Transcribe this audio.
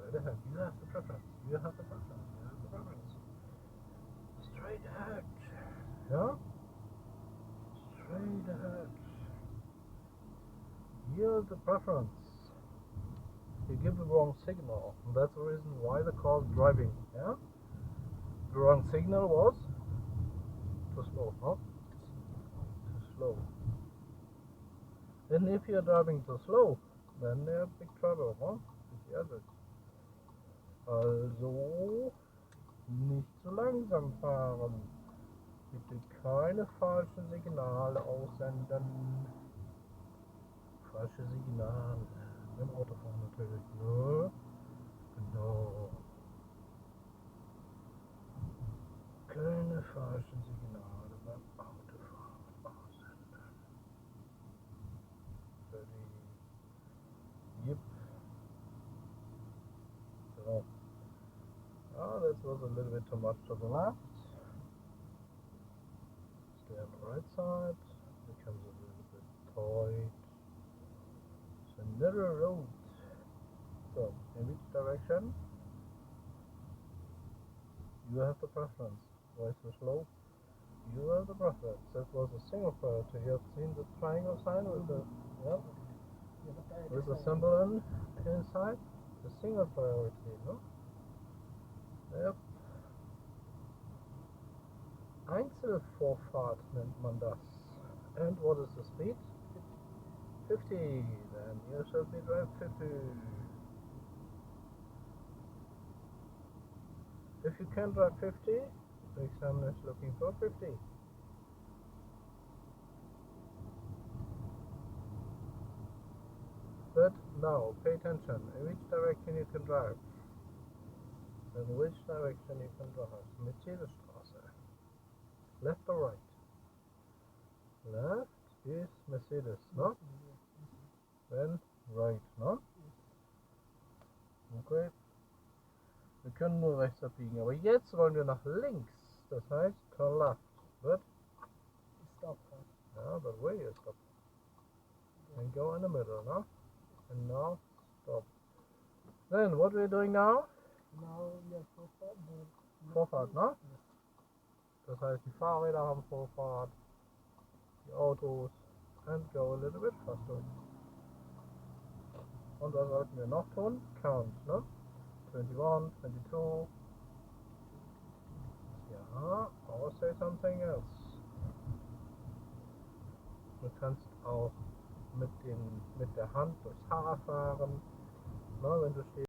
straight ahead. You have the preference. You have the preference. You have the preference. Straight ahead. Yeah? Straight ahead. Here's the preference. You give the wrong signal. And that's the reason why the car is driving. Yeah? The wrong signal was too slow, huh? Too slow. And if you're driving too slow, then there's big trouble, huh? With the others. Also nicht zu langsam fahren. Bitte keine falschen Signale aussenden. Falsche Signale. Beim Autofahren natürlich. Ne? Genau. Keine falschen Signale beim Autofahren aussenden. Yep. So. This was a little bit too much to the left. Stay on the right side. Becomes a little bit tight. It's a narrow road. So, in which direction? You have the preference. Why so slow? You have the preference. That was a single priority. You have seen the triangle sign with the with the symbol inside? The single priority, no? Yep. Einzelvorfahrt nennt man das. And what is the speed? 50. Then you should be drive 50. If you can drive 50, the examiner is looking for 50. But now, pay attention. In which direction you can drive? In which direction you can drive? Mercedesstraße. Left or right? Left is Mercedes, no? Then right, no? Okay. Wir können nur rechts abbiegen, aber jetzt wollen wir nach links. Das heißt, turn left. But Stop. yeah, but where you stop? And go in the middle, no? And now stop. Then what are we doing now? Now we are Vorfahrt, ne? Das heißt, die Fahrräder haben Vorfahrt, die Autos, and go a little bit faster. Und was sollten wir noch tun? Count, ne? 21, 22. Ja, or say something else. Du kannst auch mit der Hand durchs Haar fahren, ne, wenn du stehst.